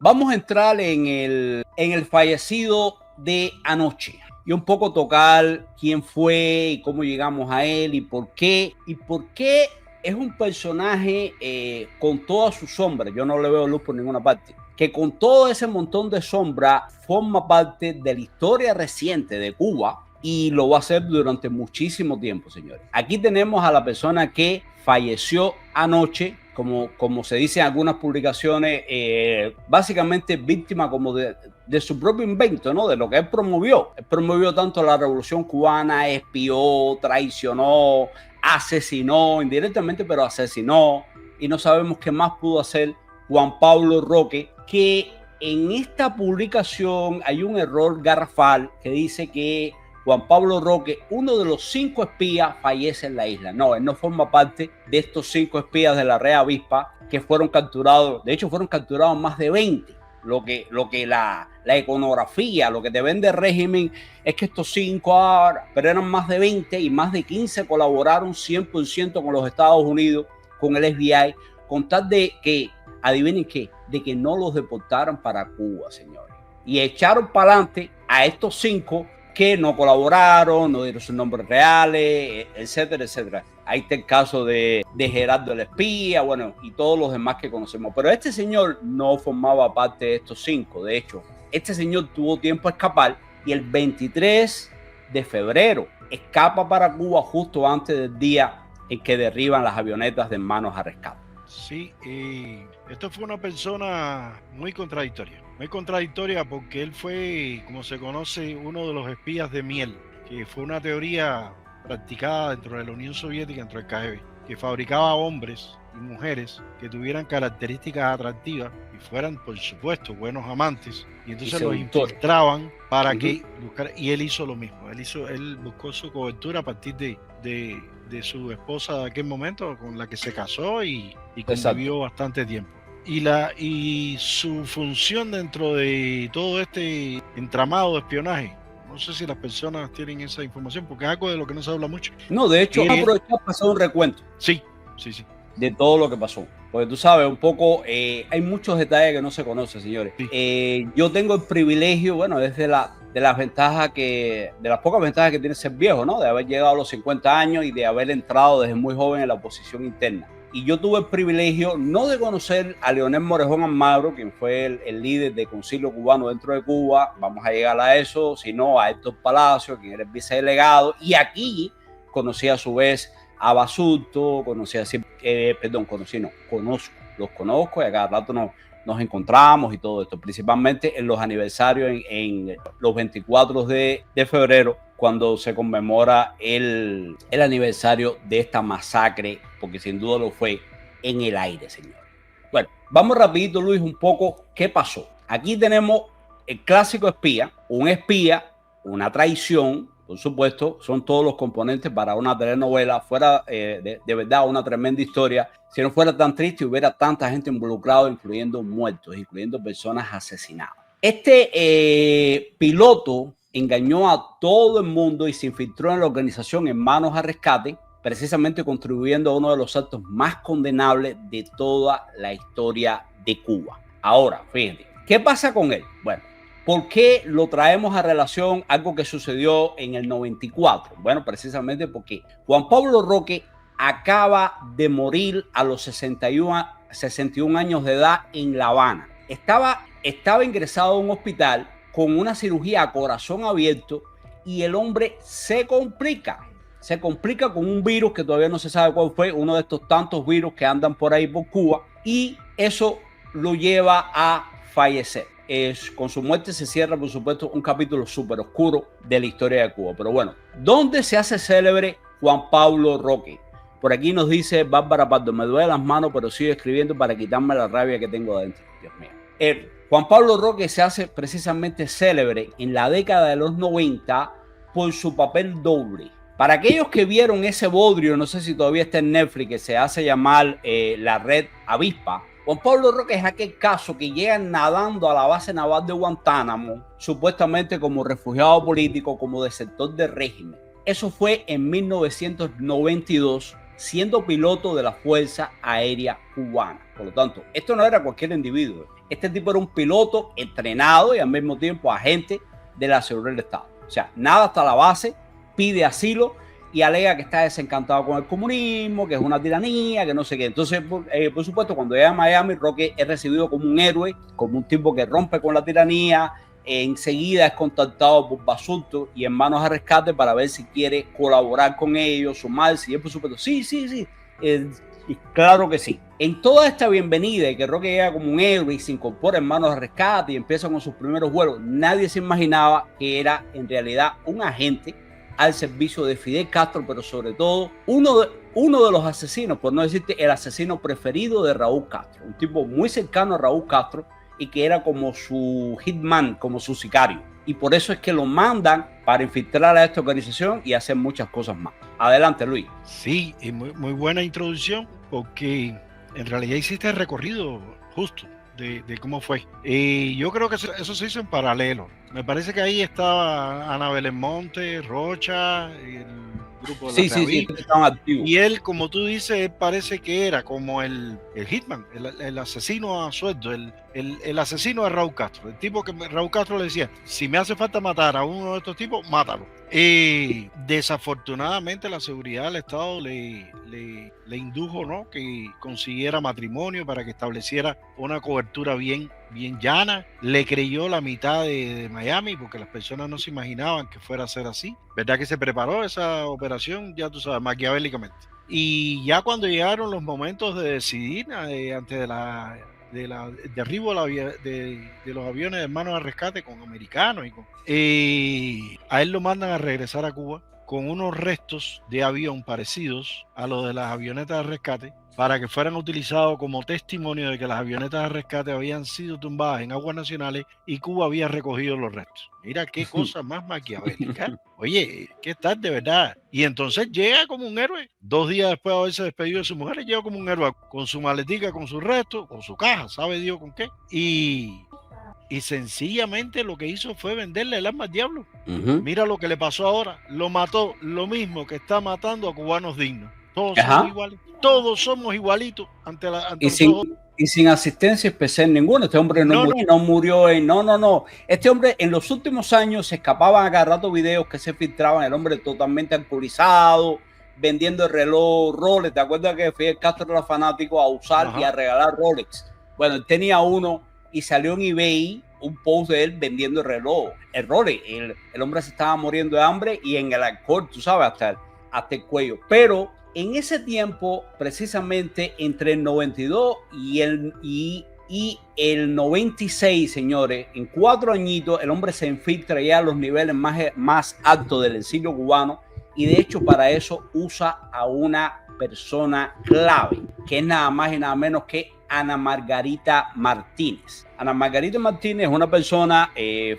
Vamos a entrar en el fallecido de anoche y un poco tocar quién fue y cómo llegamos a él y por qué. Es un personaje con toda su sombra. Yo no le veo luz por ninguna parte. Que con todo ese montón de sombra forma parte de la historia reciente de Cuba y lo va a hacer durante muchísimo tiempo, señores. Aquí tenemos a la persona que falleció anoche, como se dice en algunas publicaciones, básicamente víctima como de su propio invento, ¿no? De lo que él promovió. Él promovió tanto la Revolución Cubana, espió, traicionó, asesinó indirectamente, pero asesinó, y no sabemos qué más pudo hacer Juan Pablo Roque, que en esta publicación hay un error garrafal que dice que Juan Pablo Roque, uno de los 5 espías, fallece en la isla. No, él no forma parte de estos 5 espías de la Red Avispa que fueron capturados. De hecho, fueron capturados más de 20. Lo que la iconografía, lo que te vende el régimen es que estos 5 ahora, pero eran más de 20 y más de 15 colaboraron 100% con los Estados Unidos, con el FBI, con tal de que, adivinen qué, de que no los deportaran para Cuba, señores. Y echaron para adelante a estos 5 que no colaboraron, no dieron sus nombres reales, etcétera, etcétera. Ahí está el caso de Gerardo el Espía, bueno, y todos los demás que conocemos. Pero este señor no formaba parte de estos 5. De hecho, este señor tuvo tiempo a escapar y el 23 de febrero escapa para Cuba justo antes del día en que derriban las avionetas de Hermanos a Rescate. Sí, esto fue una persona muy contradictoria porque él fue, como se conoce, uno de los espías de miel, que fue una teoría practicada dentro de la Unión Soviética, dentro del KGB, que fabricaba hombres y mujeres que tuvieran características atractivas y fueran, por supuesto, buenos amantes, y entonces los infiltraban para que buscaran, y él hizo lo mismo, él buscó su cobertura a partir de su esposa de aquel momento, con la que se casó y convivió bastante tiempo. Y su función dentro de todo este entramado de espionaje, no sé si las personas tienen esa información, porque es algo de lo que no se habla mucho. No, de hecho, aprovechar para hacer un recuento. Sí. De todo lo que pasó. Porque tú sabes, un poco, hay muchos detalles que no se conocen, señores. Sí. Yo tengo el privilegio, bueno, es de las pocas ventajas que tiene ser viejo, ¿no? De haber llegado a los 50 años y de haber entrado desde muy joven en la oposición interna. Y yo tuve el privilegio no de conocer a Leonel Morejón Almagro, quien fue el líder del Concilio Cubano dentro de Cuba, vamos a llegar a eso, sino a Héctor Palacio, quien era el vicedelegado, y aquí conocí a su vez a Basulto, los conozco y a cada rato nos encontramos y todo esto, principalmente en los aniversarios en los 24 de febrero, cuando se conmemora el aniversario de esta masacre, porque sin duda lo fue, en el aire, señor. Bueno, vamos rapidito, Luis, un poco qué pasó. Aquí tenemos el clásico espía, un espía, una traición. Por supuesto, son todos los componentes para una telenovela. Fuera de verdad una tremenda historia. Si no fuera tan triste, hubiera tanta gente involucrada, incluyendo muertos, incluyendo personas asesinadas. Este piloto engañó a todo el mundo y se infiltró en la organización Hermanos a Rescate, precisamente contribuyendo a uno de los actos más condenables de toda la historia de Cuba. Ahora, fíjense, ¿qué pasa con él? Bueno, ¿por qué lo traemos a relación algo que sucedió en el 94? Bueno, precisamente porque Juan Pablo Roque acaba de morir a los 61 años de edad en La Habana. Estaba ingresado a un hospital con una cirugía a corazón abierto y el hombre se complica con un virus que todavía no se sabe cuál fue, uno de estos tantos virus que andan por ahí por Cuba, y eso lo lleva a fallecer. Con su muerte se cierra, por supuesto, un capítulo súper oscuro de la historia de Cuba. Pero bueno, ¿dónde se hace célebre Juan Pablo Roque? Por aquí nos dice Bárbara Pardo, me duele las manos, pero sigo escribiendo para quitarme la rabia que tengo adentro. Dios mío. Juan Pablo Roque se hace precisamente célebre en la década de los 90 por su papel doble. Para aquellos que vieron ese bodrio, no sé si todavía está en Netflix, que se hace llamar La Red Avispa, Juan Pablo Roque es aquel caso que llegan nadando a la base naval de Guantánamo, supuestamente como refugiado político, como desertor del régimen. Eso fue en 1992, siendo piloto de la Fuerza Aérea Cubana. Por lo tanto, esto no era cualquier individuo. Este tipo era un piloto entrenado y al mismo tiempo agente de la seguridad del Estado. O sea, nada hasta la base, pide asilo y alega que está desencantado con el comunismo, que es una tiranía, que no sé qué. Entonces, por supuesto, cuando llega a Miami, Roque es recibido como un héroe, como un tipo que rompe con la tiranía. Enseguida es contactado por Basulto y Hermanos a Rescate para ver si quiere colaborar con ellos, sumarse. Y él, por supuesto, sí. Y claro que sí. En toda esta bienvenida y que Roque llega como un héroe y se incorpora Hermanos a Rescate y empieza con sus primeros vuelos, nadie se imaginaba que era en realidad un agente al servicio de Fidel Castro, pero sobre todo uno de los asesinos, por no decirte el asesino preferido de Raúl Castro, un tipo muy cercano a Raúl Castro y que era como su hitman, como su sicario. Y por eso es que lo mandan para infiltrar a esta organización y hacer muchas cosas más. Adelante, Luis. Sí, y muy buena introducción, porque en realidad hiciste el recorrido justo de cómo fue. Yo creo que eso se hizo en paralelo. Me parece que ahí estaba Ana Belén Monte, Rocha, el grupo de la sí, estaban activos. Y él, como tú dices, parece que era como el hitman, el asesino a sueldo, el asesino de Raúl Castro, el tipo que Raúl Castro le decía, si me hace falta matar a uno de estos tipos, mátalo. Desafortunadamente la seguridad del Estado le indujo, ¿no?, que consiguiera matrimonio para que estableciera una cobertura bien llana. Le creyó la mitad de Miami porque las personas no se imaginaban que fuera a ser así. ¿Verdad que se preparó esa operación? Ya tú sabes, maquiavélicamente. Y ya cuando llegaron los momentos de decidir antes del derribo de los aviones de Hermanos a Rescate con americanos a él lo mandan a regresar a Cuba con unos restos de avión parecidos a los de las avionetas de rescate para que fueran utilizados como testimonio de que las avionetas de rescate habían sido tumbadas en aguas nacionales y Cuba había recogido los restos. Mira qué cosa más maquiavélica. Oye, ¿qué tal de verdad? Y entonces llega como un héroe. 2 días después de haberse despedido de su mujer, llega como un héroe con su maletica, con sus restos, con su caja, sabe Dios con qué. Y sencillamente lo que hizo fue venderle el alma al diablo. Mira lo que le pasó ahora. Lo mató lo mismo que está matando a cubanos dignos. Todos somos iguales. Todos somos igualitos ante los ojos. Y sin asistencia especial ninguna. Este hombre no murió en... No. Este hombre en los últimos años se escapaban a cada rato videos que se filtraban. El hombre totalmente alcoholizado, vendiendo el reloj Rolex. ¿Te acuerdas que Fidel Castro era fanático a usar y a regalar Rolex? Bueno, él tenía uno y salió en eBay un post de él vendiendo el reloj, el Rolex. El hombre se estaba muriendo de hambre y en el alcohol, tú sabes, hasta el cuello. Pero en ese tiempo, precisamente entre el 92 y el 96, señores, en 4 añitos, el hombre se infiltra ya a los niveles más altos del exilio cubano y de hecho para eso usa a una persona clave, que es nada más y nada menos que Ana Margarita Martínez. Ana Margarita Martínez es una persona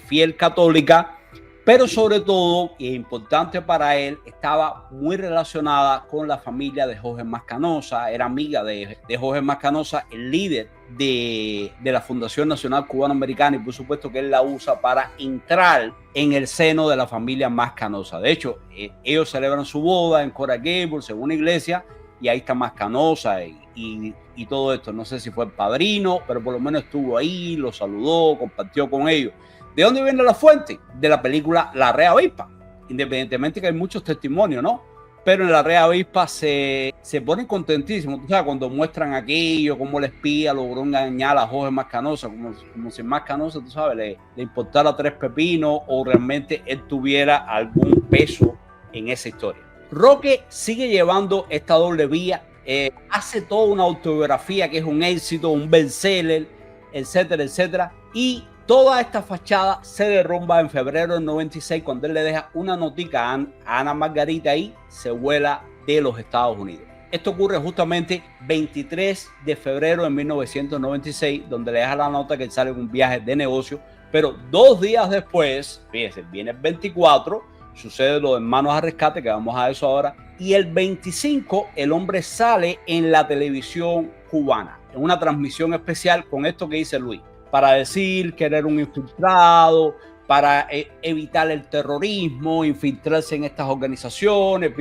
fiel católica, pero sobre todo, y es importante para él, estaba muy relacionada con la familia de Jorge Mascanosa, era amiga de Jorge Mascanosa, el líder de la Fundación Nacional Cubano-Americana, y por supuesto que él la usa para entrar en el seno de la familia Mascanosa. De hecho, ellos celebran su boda en Coral Gables, según una iglesia, y ahí está Mascanosa y todo esto. No sé si fue el padrino, pero por lo menos estuvo ahí, lo saludó, compartió con ellos. ¿De dónde viene la fuente? De la película La Rea Avispa. Independientemente que hay muchos testimonios, ¿no? Pero en La Rea Avispa se ponen contentísimos. Tú sabes, cuando muestran aquello, cómo el espía logró engañar a Jorge Mascanosa, como si Mascanosa, tú sabes, le importara 3 pepinos o realmente él tuviera algún peso en esa historia. Roque sigue llevando esta doble vía, hace toda una autobiografía que es un éxito, un bestseller, etcétera, etcétera. Y toda esta fachada se derrumba en febrero del 96 cuando él le deja una notica a Ana Margarita y se vuela de los Estados Unidos. Esto ocurre justamente 23 de febrero de 1996, donde le deja la nota que él sale en un viaje de negocio, pero 2 días después, fíjense, viene el 24, sucede lo de Hermanos a Rescate, que vamos a eso ahora, y el 25 el hombre sale en la televisión cubana, en una transmisión especial con esto que dice Luis, para decir que era un infiltrado, para evitar el terrorismo, infiltrarse en estas organizaciones,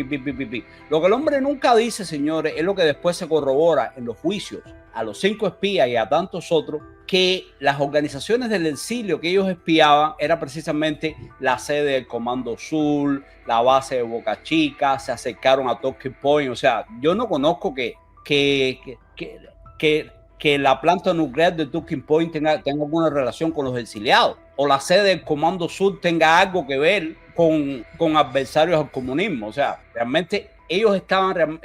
Lo que el hombre nunca dice, señores, es lo que después se corrobora en los juicios a los 5 espías y a tantos otros, que las organizaciones del exilio que ellos espiaban era precisamente la sede del Comando Sur, la base de Boca Chica, se acercaron a Talking Point. O sea, yo no conozco que la planta nuclear de Talking Point tenga alguna relación con los exiliados, o la sede del Comando Sur tenga algo que ver con adversarios al comunismo. O sea, realmente ellos estaban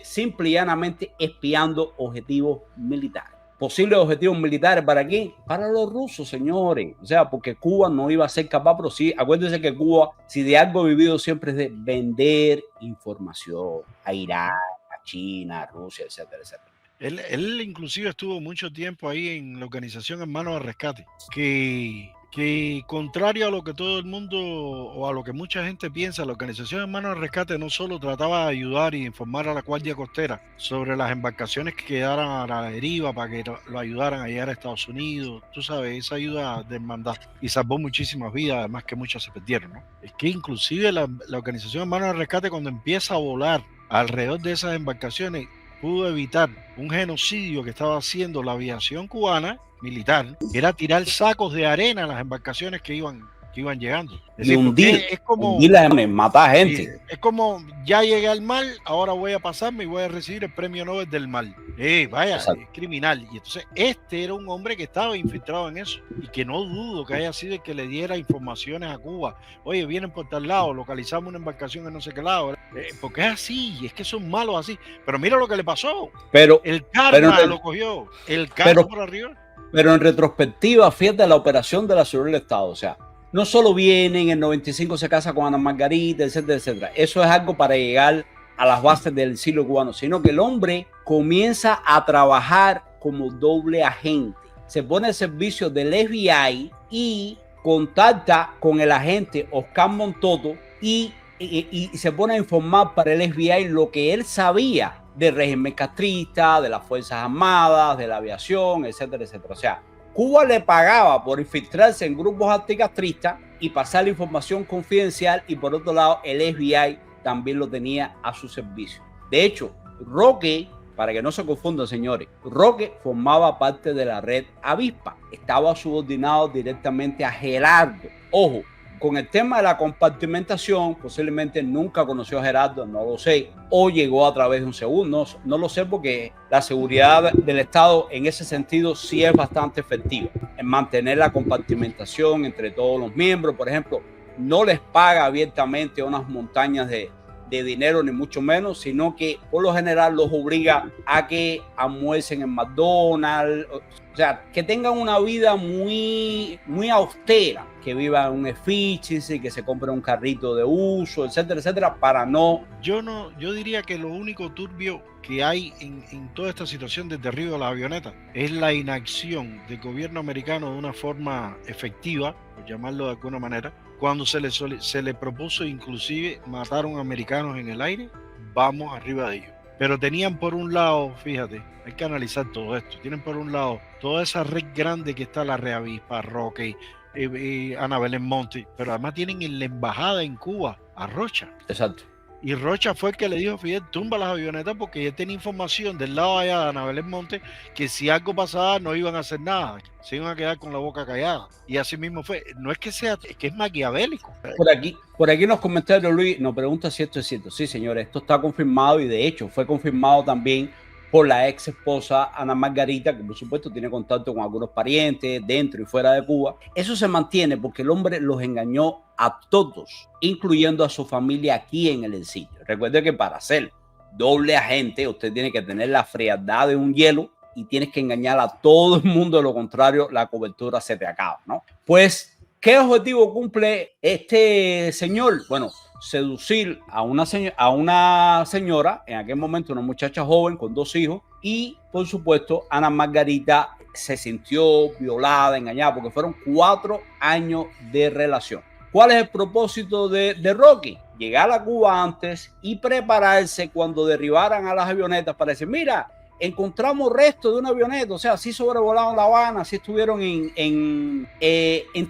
simple y llanamente espiando objetivos militares. Posibles objetivos militares, ¿para quién? Para los rusos, señores. O sea, porque Cuba no iba a ser capaz, pero sí, acuérdense que Cuba, si de algo ha vivido siempre, es de vender información a Irán, a China, a Rusia, etcétera, etcétera. Él inclusive estuvo mucho tiempo ahí en la organización Hermanos al Rescate, que contrario a lo que todo el mundo o a lo que mucha gente piensa, la organización Hermanos al Rescate no solo trataba de ayudar y informar a la Guardia Costera sobre las embarcaciones que quedaran a la deriva para que lo ayudaran a llegar a Estados Unidos, tú sabes, esa ayuda de hermandad, y salvó muchísimas vidas, además que muchas se perdieron, ¿no? Es que inclusive la organización Hermanos al Rescate, cuando empieza a volar alrededor de esas embarcaciones, pudo evitar un genocidio que estaba haciendo la aviación cubana militar, que era tirar sacos de arena a las embarcaciones que iban llegando. Es y decir, hundir matar gente. Es como, ya llegué al mar, ahora voy a pasarme y voy a recibir el premio Nobel del mar. Vaya, es criminal. Y entonces este era un hombre que estaba infiltrado en eso, y que no dudo que haya sido el que le diera informaciones a Cuba. Oye, vienen por tal lado, localizamos una embarcación en no sé qué lado. Porque es así, es que son malos así. Pero mira lo que le pasó. Pero el karma lo cogió. El karma por arriba. Pero en retrospectiva, fíjate la operación de la seguridad del Estado. O sea, no solo viene en el 95, se casa con Ana Margarita, etcétera, etcétera. Eso es algo para llegar a las bases del exilio cubano, sino que el hombre comienza a trabajar como doble agente. Se pone al servicio del FBI y contacta con el agente Oscar Montoto y se pone a informar para el FBI lo que él sabía del régimen castrista, de las Fuerzas Armadas, de la aviación, etcétera, etcétera. O sea, Cuba le pagaba por infiltrarse en grupos anticastristas y pasar la información confidencial, y por otro lado el FBI también lo tenía a su servicio. De hecho, Roque, para que no se confundan, señores, Roque formaba parte de la red Avispa, estaba subordinado directamente a Gerardo. Ojo, con el tema de la compartimentación, posiblemente nunca conoció a Gerardo, no lo sé, o llegó a través de un segundo, no lo sé, porque la seguridad del Estado en ese sentido sí es bastante efectiva en mantener la compartimentación entre todos los miembros. Por ejemplo, no les paga abiertamente unas montañas de dinero, ni mucho menos, sino que por lo general los obliga a que almuercen en McDonald's, o sea, que tengan una vida muy, muy austera, que vivan en un efficiency, que se compren un carrito de uso, etcétera, etcétera, para no... Yo diría que lo único turbio que hay en toda esta situación de derribo de las avionetas es la inacción del gobierno americano de una forma efectiva, por llamarlo de alguna manera. Cuando se le propuso inclusive matar a un americano en el aire, vamos arriba de ellos. Pero tenían por un lado, fíjate, hay que analizar todo esto, tienen por un lado toda esa red grande que está la Red Avispa, Roque, Ana Belén Monte, pero además tienen en la embajada en Cuba a Rocha. Exacto. Y Rocha fue el que le dijo a Fidel, tumba las avionetas, porque ya tenía información del lado allá de Ana Belén Monte que si algo pasaba no iban a hacer nada, se iban a quedar con la boca callada. Y así mismo fue. No es que sea, es que es maquiavélico. Por aquí nos comentarios, Luis nos pregunta si esto es cierto. Sí, señores, esto está confirmado, y de hecho fue confirmado también por la ex esposa Ana Margarita, que por supuesto tiene contacto con algunos parientes dentro y fuera de Cuba. Eso se mantiene porque el hombre los engañó a todos, incluyendo a su familia aquí en el exilio. Recuerde que para ser doble agente usted tiene que tener la frialdad de un hielo y tienes que engañar a todo el mundo, de lo contrario la cobertura se te acaba, ¿no? Pues, ¿qué objetivo cumple este señor? Bueno, seducir a una señora, en aquel momento una muchacha joven con 2 hijos, y por supuesto Ana Margarita se sintió violada, engañada, porque fueron 4 años de relación. ¿Cuál es el propósito de Rocky? Llegar a Cuba antes y prepararse cuando derribaran a las avionetas para decir, mira, encontramos restos de una avioneta, o sea, sí sobrevolaron La Habana, sí estuvieron en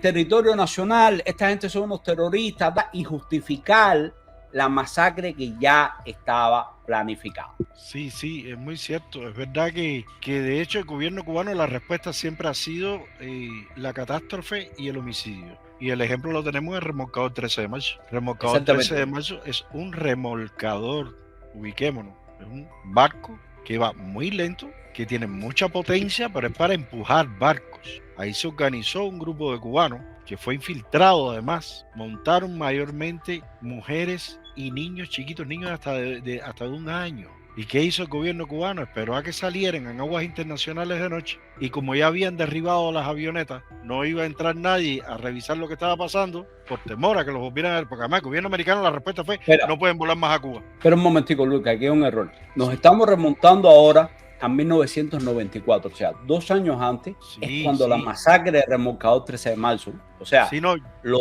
territorio nacional, esta gente son unos terroristas, y justificar la masacre que ya estaba planificada. Sí, sí, es muy cierto. Es verdad que de hecho el gobierno cubano, la respuesta siempre ha sido la catástrofe y el homicidio. Y el ejemplo lo tenemos en el remolcador 13 de marzo. El remolcador 13 de marzo es un remolcador, ubiquémonos, es un barco que va muy lento, que tiene mucha potencia, pero es para empujar barcos. Ahí se organizó un grupo de cubanos que fue infiltrado además. Montaron mayormente mujeres y niños chiquitos, niños hasta de 1 año. ¿Y qué hizo el gobierno cubano? Esperó a que salieran en aguas internacionales de noche, y como ya habían derribado las avionetas, no iba a entrar nadie a revisar lo que estaba pasando por temor a que los volvieran a ver, porque además el gobierno americano, la respuesta fue: no pueden volar más a Cuba. Pero un momentico, Lucas, aquí hay un error. Nos estamos remontando ahora a 1994, o sea, 2 años antes, es cuando la masacre de remolcador 13 de marzo, o sea, yo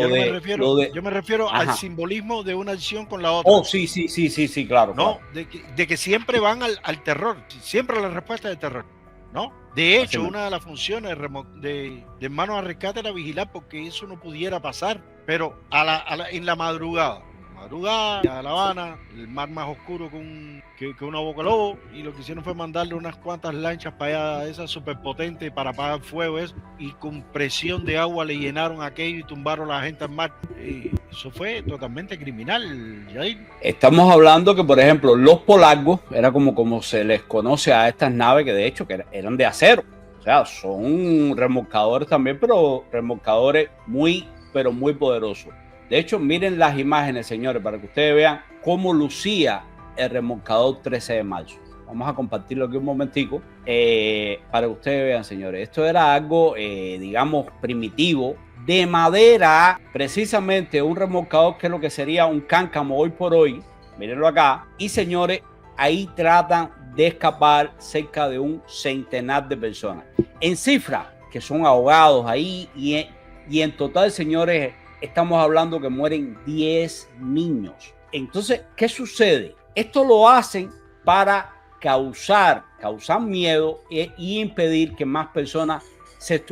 me refiero al simbolismo de una acción con la otra. Oh, sí, claro. No, claro. De que siempre van al terror, siempre la respuesta es el terror, ¿no? De hecho, una de las funciones de Hermanos al Rescate era vigilar porque eso no pudiera pasar, pero en la madrugada, a La Habana, el mar más oscuro que una boca de lobo, y lo que hicieron fue mandarle unas cuantas lanchas para allá, esas superpotentes, para apagar fuego, y con presión de agua le llenaron aquello y tumbaron a la gente al mar. Eso fue totalmente criminal, Yair. Estamos hablando que, por ejemplo, los polacos, era como se les conoce a estas naves, que de hecho que eran de acero, o sea, son remolcadores también, pero remolcadores muy poderosos. De hecho, miren las imágenes, señores, para que ustedes vean cómo lucía el remolcador 13 de marzo. Vamos a compartirlo aquí un momentico para que ustedes vean, señores. Esto era algo, digamos, primitivo, de madera, precisamente un remolcador que es lo que sería un cáncamo hoy por hoy. Mírenlo acá. Y, señores, ahí tratan de escapar cerca de un centenar de personas. En cifra, que son ahogados ahí, y en total, señores, estamos hablando que mueren 10 niños. Entonces, ¿qué sucede? Esto lo hacen para causar miedo y impedir que más personas se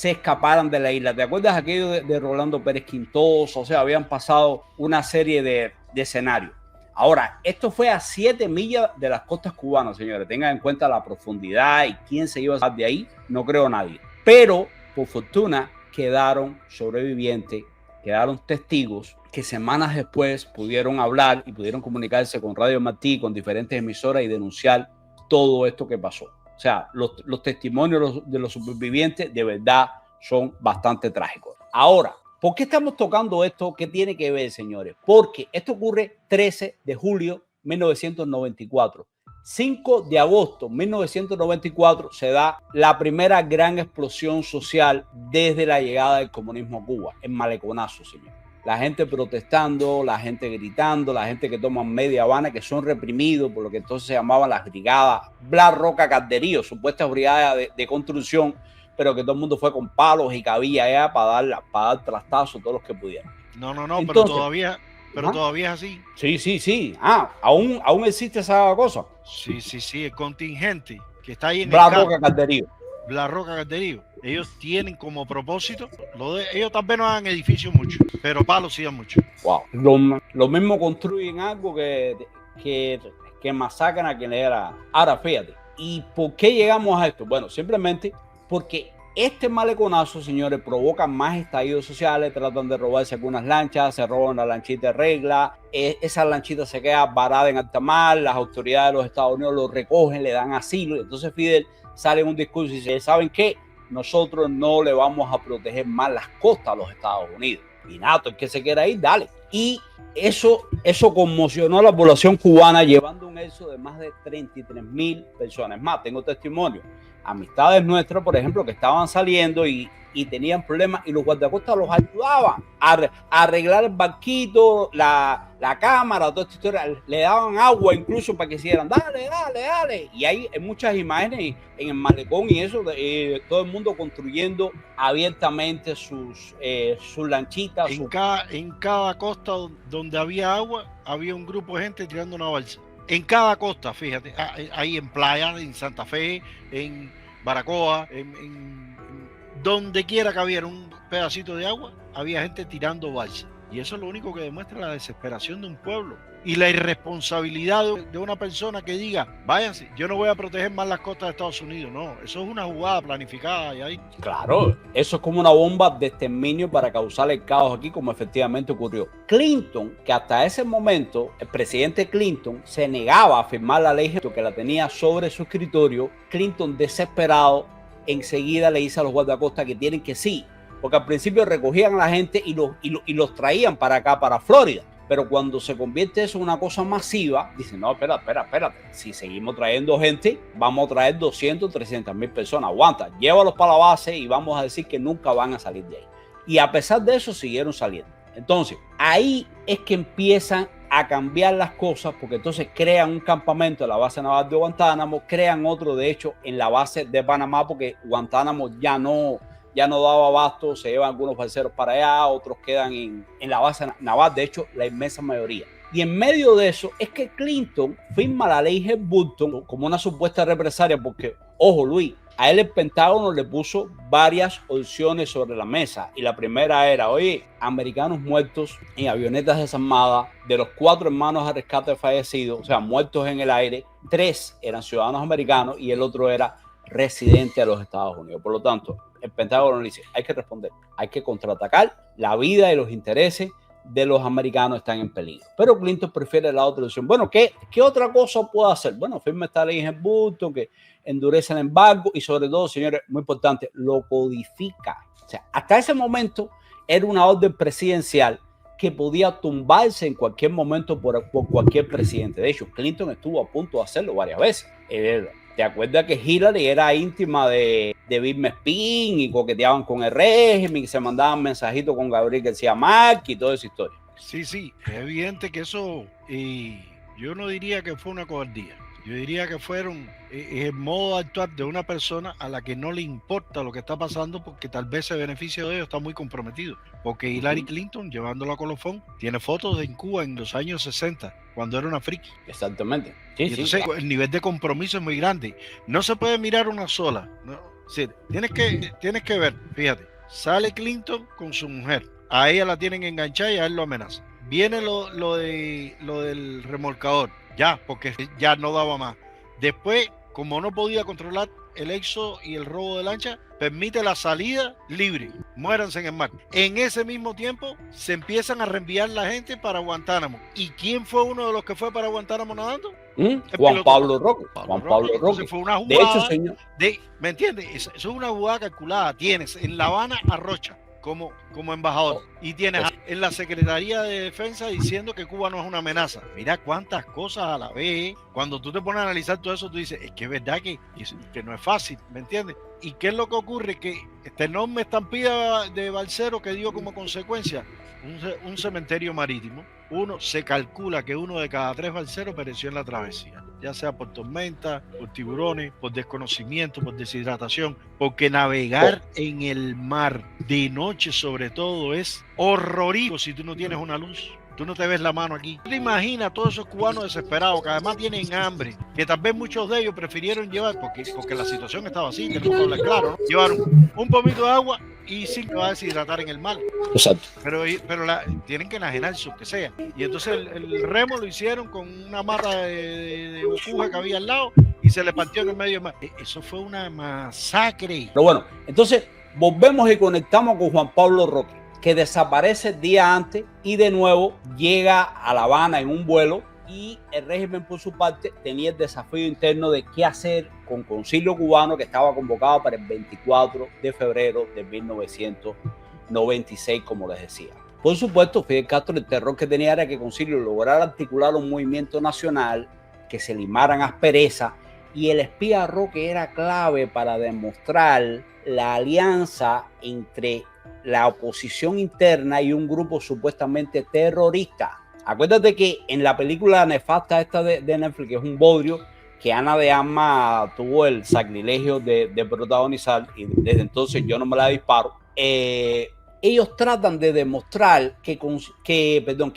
escaparan de la isla. ¿Te acuerdas aquello de Rolando Pérez Quintoso? O sea, habían pasado una serie de escenarios. Ahora, esto fue a 7 millas de las costas cubanas, señores. Tengan en cuenta la profundidad y quién se iba a salir de ahí. No creo nadie. Pero, por fortuna, quedaron sobrevivientes, quedaron testigos que semanas después pudieron hablar y pudieron comunicarse con Radio Martí, con diferentes emisoras, y denunciar todo esto que pasó. O sea, los testimonios de los supervivientes de verdad son bastante trágicos. Ahora, ¿por qué estamos tocando esto? ¿Qué tiene que ver, señores? Porque esto ocurre 13 de julio de 1994. 5 de agosto de 1994 se da la primera gran explosión social desde la llegada del comunismo a Cuba, en Maleconazo, señor. La gente protestando, la gente gritando, la gente que toma media Habana, que son reprimidos por lo que entonces se llamaban las brigadas Blas Roca Calderío, supuestas brigadas de construcción, pero que todo el mundo fue con palos y cabilla allá para dar trastazos todos los que pudieran. No, entonces, pero todavía es así. Sí. ¿Aún existe esa cosa? Sí. El contingente que está ahí en Blas Roca Calderío. Blas Roca Calderío. Ellos tienen como propósito, ellos tal vez no hagan edificios mucho, pero palos sí dan mucho. Wow. Lo mismo construyen algo que masacran a quien era. Ahora, fíjate. ¿Y por qué llegamos a esto? Bueno, simplemente porque este maleconazo, señores, provoca más estallidos sociales. Tratan de robarse algunas lanchas, se roban una lanchita de regla, esa lanchita se queda varada en alta mar, las autoridades de los Estados Unidos lo recogen, le dan asilo, y entonces Fidel sale en un discurso y dice: ¿saben qué? Nosotros no le vamos a proteger más las costas a los Estados Unidos. Y nada, el que se quiera ir, dale. Y eso conmocionó a la población cubana, llevando un éxodo de más de 33,000 personas. Más, tengo testimonio. Amistades nuestras, por ejemplo, que estaban saliendo y tenían problemas, y los guardacostas los ayudaban a arreglar el barquito, la cámara, toda esta historia. Le daban agua incluso para que hicieran dale. Y hay muchas imágenes en el malecón y eso, todo el mundo construyendo abiertamente sus lanchitas. En cada costa donde había agua, había un grupo de gente tirando una balsa. en cada costa, fíjate, ahí en Playa, en Santa Fe, en Baracoa, en donde quiera que hubiera un pedacito de agua, había gente tirando balsa. Y eso es lo único que demuestra la desesperación de un pueblo y la irresponsabilidad de una persona que diga, váyanse, yo no voy a proteger más las costas de Estados Unidos. No, eso es una jugada planificada. Y ahí... Claro, eso es como una bomba de exterminio para causar el caos aquí, como efectivamente ocurrió. Clinton, que hasta ese momento el presidente Clinton se negaba a firmar la ley que la tenía sobre su escritorio, Clinton, desesperado, enseguida le dice a los guardacostas que tienen que sí, porque al principio recogían a la gente y los traían para acá, para Florida. Pero cuando se convierte eso en una cosa masiva, dicen, no, espérate. Si seguimos trayendo gente, vamos a traer 200, 300 mil personas. Aguanta, llévalos para la base y vamos a decir que nunca van a salir de ahí. Y a pesar de eso, siguieron saliendo. Entonces, ahí es que empiezan a cambiar las cosas, porque entonces crean un campamento en la base naval de Guantánamo, crean otro, de hecho, en la base de Panamá, porque Guantánamo ya no daba abasto, se llevan algunos balseros para allá, otros quedan en la base naval, de hecho, la inmensa mayoría. Y en medio de eso es que Clinton firma la ley Helms-Burton como una supuesta represalia, porque, ojo Luis, a él el Pentágono le puso varias opciones sobre la mesa. Y la primera era, oye, americanos muertos en avionetas desarmadas, de los 4 hermanos a rescate fallecidos, o sea, muertos en el aire, 3 eran ciudadanos americanos y el otro era residente de los Estados Unidos. Por lo tanto, el Pentágono le dice, hay que responder, hay que contraatacar, la vida y los intereses de los americanos están en peligro. Pero Clinton prefiere la otra opción. Bueno, ¿qué otra cosa puede hacer? Bueno, firma esta ley en Burton que endurece el embargo y sobre todo, señores, muy importante, lo codifica. O sea, hasta ese momento era una orden presidencial que podía tumbarse en cualquier momento por cualquier presidente. De hecho, Clinton estuvo a punto de hacerlo varias veces. ¿Te acuerdas que Hillary era íntima de Bill Mespin y coqueteaban con el régimen y se mandaban mensajitos con Gabriel García Márquez y toda esa historia? Sí, es evidente que eso, yo no diría que fue una cobardía. Yo diría que fueron el modo de actuar de una persona a la que no le importa lo que está pasando porque tal vez el beneficio de ellos está muy comprometido. Porque Hillary Clinton, llevándolo a colofón, tiene fotos en Cuba en los años 60, cuando era una friki. Exactamente. Sí, entonces el nivel de compromiso es muy grande. No se puede mirar una sola. ¿No? Sí, tienes que ver, fíjate, sale Clinton con su mujer. A ella la tienen enganchada y a él lo amenaza. Viene lo del remolcador. Ya, porque ya no daba más. Después, como no podía controlar el éxodo y el robo de lancha, permite la salida libre. Muéranse en el mar. En ese mismo tiempo, se empiezan a reenviar la gente para Guantánamo. ¿Y quién fue uno de los que fue para Guantánamo nadando? Juan Pablo Roque. Entonces fue una jugada. De hecho, señor. ¿Me entiendes? Eso es una jugada calculada. Tienes en La Habana a Rocha como embajador y tienes en la Secretaría de Defensa diciendo que Cuba no es una amenaza. Mira cuántas cosas a la vez. Cuando tú te pones a analizar todo eso, tú dices, es que es verdad que no es fácil, ¿me entiendes? ¿Y qué es lo que ocurre? Que esta enorme estampida de balseros que dio como consecuencia un cementerio marítimo. Se calcula que 1 de cada 3 balseros pereció en la travesía, ya sea por tormenta, por tiburones, por desconocimiento, por deshidratación, porque navegar en el mar de noche sobre todo es horrorífico si tú no tienes una luz. Tú no te ves la mano aquí. ¿Te imaginas a todos esos cubanos desesperados que además tienen hambre, que tal vez muchos de ellos prefirieron llevar, porque la situación estaba así, tenemos que hablar claro, ¿no? Llevaron un pomito de agua y sin que va a deshidratar en el mar. Exacto. Pero tienen que enajenar su que sea. Y entonces el remo lo hicieron con una mata de bocuja que había al lado y se le partió en el medio del mar. Eso fue una masacre. Pero bueno, entonces volvemos y conectamos con Juan Pablo Roque, que desaparece el día antes y de nuevo llega a La Habana en un vuelo, y el régimen por su parte tenía el desafío interno de qué hacer con Concilio Cubano, que estaba convocado para el 24 de febrero de 1996, como les decía. Por supuesto, Fidel Castro, el terror que tenía era que Concilio lograra articular un movimiento nacional, que se limaran asperezas, y el espía Roque era clave para demostrar la alianza entre la oposición interna y un grupo supuestamente terrorista. Acuérdate que en la película nefasta esta de Netflix, que es un bodrio, que Ana de Armas tuvo el sacrilegio de protagonizar, y desde entonces yo no me la disparo, ellos tratan de demostrar que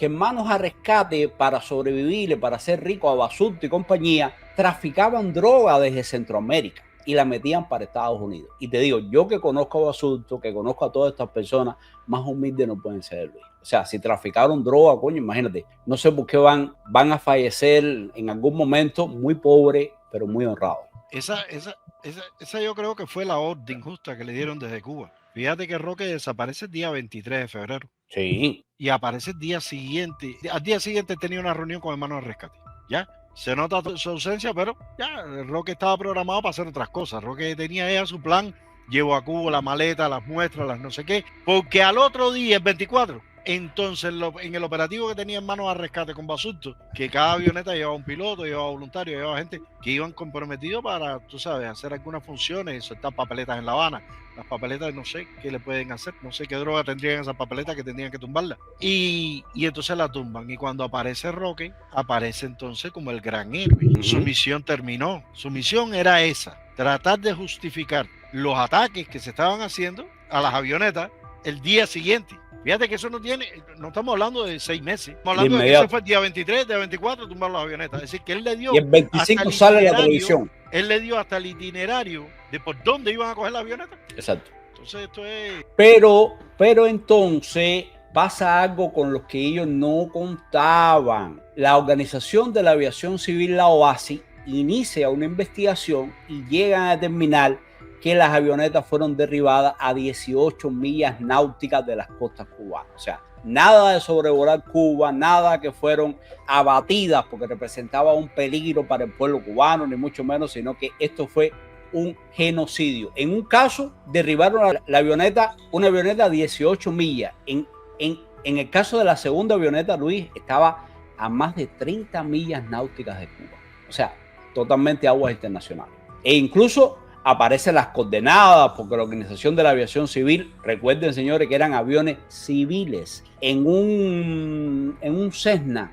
hermanos a rescate para sobrevivir, para ser ricos a Basurto y compañía, traficaban droga desde Centroamérica y la metían para Estados Unidos. Y te digo, yo que conozco a Basurto, que conozco a todas estas personas, más humildes no pueden ser, Luis. O sea, si traficaron droga, coño, imagínate, no sé por qué van a fallecer en algún momento muy pobres, pero muy honrados. Esa yo creo que fue la orden justa que le dieron desde Cuba. Fíjate que Roque desaparece el día 23 de febrero. Sí. Y aparece el día siguiente. Al día siguiente tenía una reunión con hermanos de rescate. ¿Ya? Se nota su ausencia, pero ya Roque estaba programado para hacer otras cosas. Roque tenía ya su plan. Llevó a Cuba la maleta, las muestras, las no sé qué. Porque al otro día, el 24, entonces en el operativo que tenía hermanos a rescate con Basurto, que cada avioneta llevaba un piloto, llevaba voluntarios, llevaba gente que iban comprometidos para, tú sabes, hacer algunas funciones, soltar papeletas en La Habana. Las papeletas no sé qué le pueden hacer, no sé qué droga tendrían esas papeletas que tendrían que tumbarlas. Y entonces la tumban. Y cuando aparece Roque, aparece entonces como el gran héroe. Su misión terminó. Su misión era esa, tratar de justificar los ataques que se estaban haciendo a las avionetas el día siguiente. Fíjate que eso no estamos hablando de 6 meses. Estamos hablando de que eso fue el día 23, día 24, tumbar las avionetas. Es decir, que él le dio. Y el 25 sale la televisión. Él le dio hasta el itinerario de por dónde iban a coger la avioneta. Exacto. Entonces, esto es. Pero entonces pasa algo con los que ellos no contaban. La Organización de la Aviación Civil, la OASI, inicia una investigación y llegan a determinar que las avionetas fueron derribadas a 18 millas náuticas de las costas cubanas. O sea, nada de sobrevolar Cuba, nada que fueron abatidas porque representaba un peligro para el pueblo cubano, ni mucho menos, sino que esto fue un genocidio. En un caso, derribaron la avioneta, una avioneta a 18 millas. En el caso de la segunda avioneta, Luis, estaba a más de 30 millas náuticas de Cuba. O sea, totalmente aguas internacionales. E incluso aparecen las coordenadas, porque la Organización de la Aviación Civil, recuerden, señores, que eran aviones civiles. En un Cessna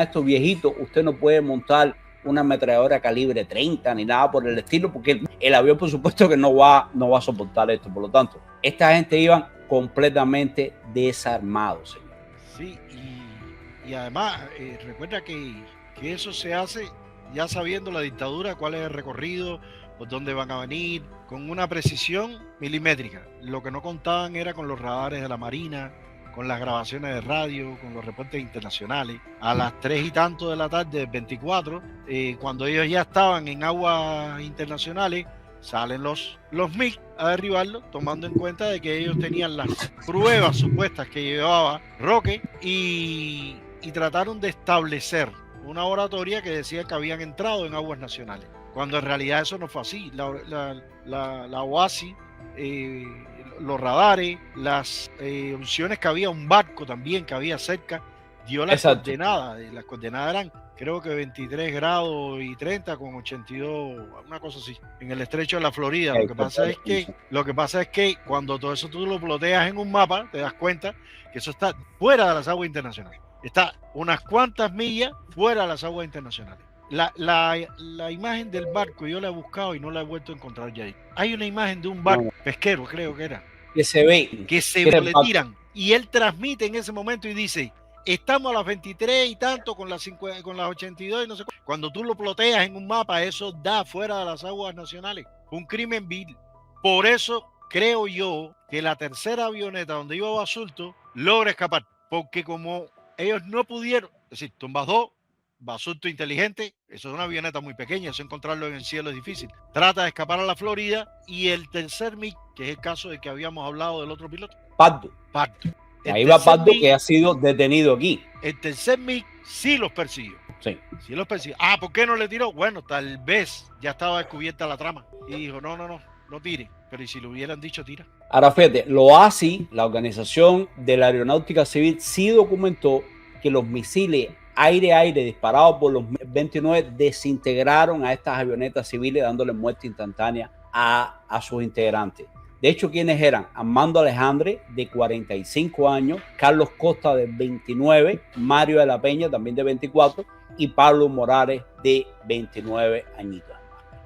estos viejitos, usted no puede montar una ametralladora calibre 30 ni nada por el estilo, porque el avión, por supuesto, que no va a soportar esto. Por lo tanto, esta gente iban completamente desarmados, señor. Sí, y además, recuerda que eso se hace ya sabiendo la dictadura, cuál es el recorrido, por dónde van a venir, con una precisión milimétrica. Lo que no contaban era con los radares de la Marina, con las grabaciones de radio, con los reportes internacionales. A las 3 y tanto de la tarde del 24, cuando ellos ya estaban en aguas internacionales, salen los MiG a derribarlo, tomando en cuenta de que ellos tenían las pruebas supuestas que llevaba Roque y trataron de establecer una oratoria que decía que habían entrado en aguas nacionales, cuando en realidad eso no fue así. La OASI, los radares, las opciones que había un barco también que había cerca, dio las coordenadas. Las coordenadas eran, creo que 23 grados y 30 con 82, una cosa así, en el estrecho de la Florida. Lo que pasa es que cuando todo eso tú lo ploteas en un mapa, te das cuenta que eso está fuera de las aguas internacionales. Está unas cuantas millas fuera de las aguas internacionales. La imagen del barco yo la he buscado y no la he vuelto a encontrar ya ahí. Hay una imagen de un barco pesquero, creo que era, que se ve, que le tiran, y él transmite en ese momento y dice: estamos a las 23 y tanto con las 82 y no sé cuánto. Cuando tú lo ploteas en un mapa, eso da fuera de las aguas nacionales. Un crimen vil. Por eso creo yo que la tercera avioneta donde iba Basurto logra escapar, porque como ellos no pudieron, es decir, tumbas 2, Basurto inteligente, eso es una avioneta muy pequeña, eso encontrarlo en el cielo es difícil. Trata de escapar a la Florida, y el tercer MiG, que es el caso de que habíamos hablado del otro piloto, Pardo. Ahí va Pardo, que ha sido detenido aquí. El tercer MiG sí los persiguió. Sí los persiguió. ¿Por qué no le tiró? Bueno, tal vez ya estaba descubierta la trama y dijo: no tire. Pero ¿y si le hubieran dicho tira? Ahora fíjate, lo OASI, la Organización de la Aeronáutica Civil, sí documentó que los misiles aire-aire disparados por los 29 desintegraron a estas avionetas civiles, dándole muerte instantánea a sus integrantes. De hecho, ¿quiénes eran? Armando Alejandre, de 45 años, Carlos Costa, de 29, Mario de la Peña, también de 24, y Pablo Morales, de 29 añitos.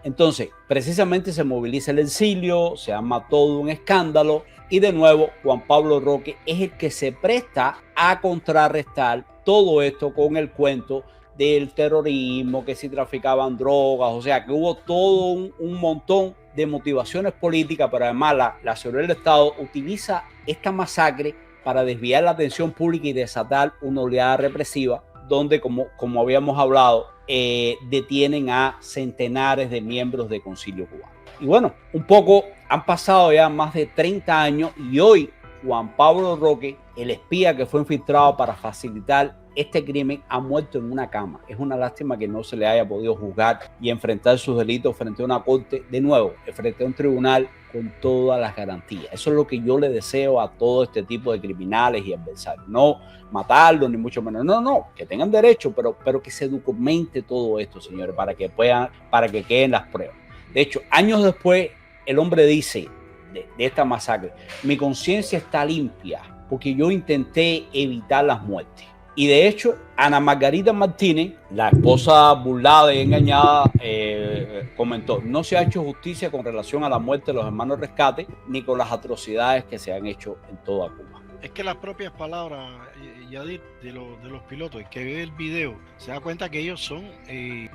Entonces, precisamente se moviliza el exilio, se arma todo un escándalo, Y de nuevo, Juan Pablo Roque es el que se presta a contrarrestar todo esto con el cuento del terrorismo, que si traficaban drogas, o sea, que hubo todo un montón de motivaciones políticas, pero además la seguridad del Estado utiliza esta masacre para desviar la atención pública y desatar una oleada represiva, donde, como habíamos hablado, detienen a centenares de miembros de Concilio Cubano. Y bueno, un poco han pasado ya más de 30 años y hoy Juan Pablo Roque, el espía que fue infiltrado para facilitar este crimen, ha muerto en una cama. Es una lástima que no se le haya podido juzgar y enfrentar sus delitos frente a una corte, de nuevo, frente a un tribunal con todas las garantías. Eso es lo que yo le deseo a todo este tipo de criminales y adversarios. No matarlos, ni mucho menos. No, que tengan derecho, pero que se documente todo esto, señores, para que queden las pruebas. De hecho, años después, el hombre dice de esta masacre: mi conciencia está limpia porque yo intenté evitar las muertes. Y de hecho, Ana Margarita Martínez, la esposa burlada y engañada, comentó: no se ha hecho justicia con relación a la muerte de los hermanos Rescate, ni con las atrocidades que se han hecho en toda Cuba. Es que las propias palabras, Yadir, de los pilotos, el que ve el video, se da cuenta que ellos son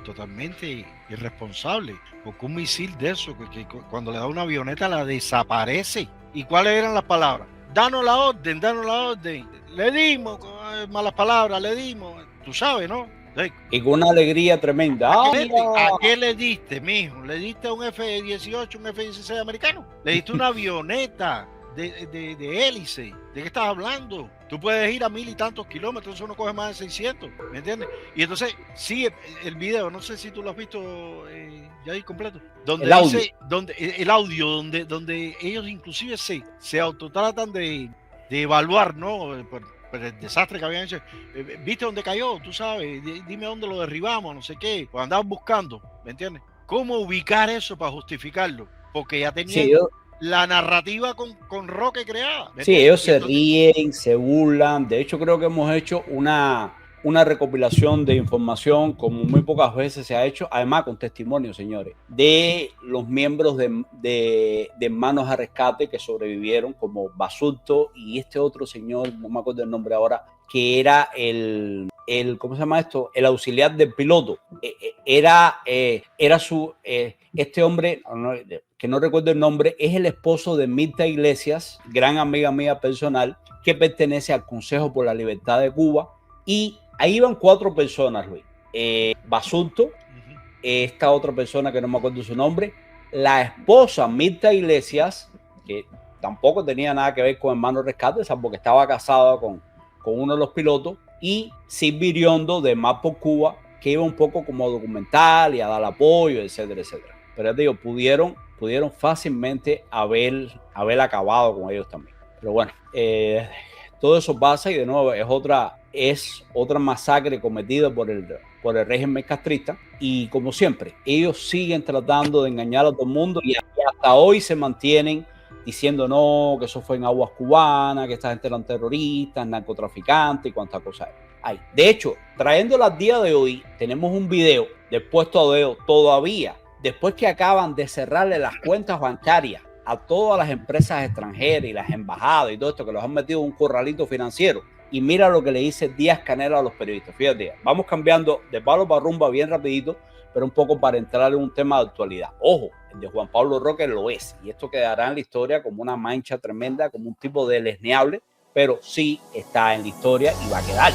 totalmente irresponsables, porque un misil de eso, que cuando le da una avioneta la desaparece. ¿Y cuáles eran las palabras? Danos la orden, le dimos, malas palabras, le dimos, tú sabes, ¿no? Sí. Y con una alegría tremenda. ¿A qué le diste, mijo? ¿Le diste un F-18, un F-16 americano? ¿Le diste una avioneta de hélice? ¿De qué estás hablando? Tú puedes ir a 1000 y tantos kilómetros, eso no coge más de 600, ¿me entiendes? Y entonces, sí, el video, no sé si tú lo has visto ya ahí completo, donde el audio, donde ellos inclusive se autotratan de evaluar, ¿no? Por el desastre que habían hecho. ¿Viste dónde cayó? Tú sabes, dime dónde lo derribamos, no sé qué. Pues andaban buscando, ¿me entiendes? ¿Cómo ubicar eso para justificarlo? Porque ya tenían la narrativa con Roque creada. Sí, ellos se ríen, se burlan. De hecho, creo que hemos hecho una recopilación de información como muy pocas veces se ha hecho, además con testimonios, señores, de los miembros de Hermanos a Rescate que sobrevivieron, como Basulto y este otro señor, no me acuerdo el nombre ahora, que era el ¿cómo se llama esto? El auxiliar del piloto. Este hombre, que no recuerdo el nombre, es el esposo de Mirta Iglesias, gran amiga mía personal, que pertenece al Consejo por la Libertad de Cuba. Y ahí iban 4 personas, Luis. Basulto, esta otra persona que no me acuerdo su nombre, la esposa Mirta Iglesias, que tampoco tenía nada que ver con Hermanos Rescate, salvo que estaba casada con uno de los pilotos, y Silvio Iriondo de Más por Cuba, que iba un poco como documental y a dar apoyo, etcétera, etcétera. Pero ya te digo, pudieron fácilmente haber acabado con ellos también. Pero bueno, todo eso pasa y de nuevo es otra masacre cometida por el régimen castrista, y como siempre, ellos siguen tratando de engañar a todo el mundo y hasta hoy se mantienen diciendo no, que eso fue en aguas cubanas, que esta gente eran terroristas, narcotraficantes y cuántas cosas hay. De hecho, trayéndolo al día de hoy, tenemos un video del puesto a dedo todavía, después que acaban de cerrarle las cuentas bancarias a todas las empresas extranjeras y las embajadas y todo esto, que los han metido en un corralito financiero. Y mira lo que le dice Díaz Canel a los periodistas. Fíjate, vamos cambiando de palo para rumba bien rapidito, pero un poco para entrar en un tema de actualidad. Ojo, el de Juan Pablo Roque lo es, y esto quedará en la historia como una mancha tremenda, como un tipo deleznable, pero sí está en la historia y va a quedar.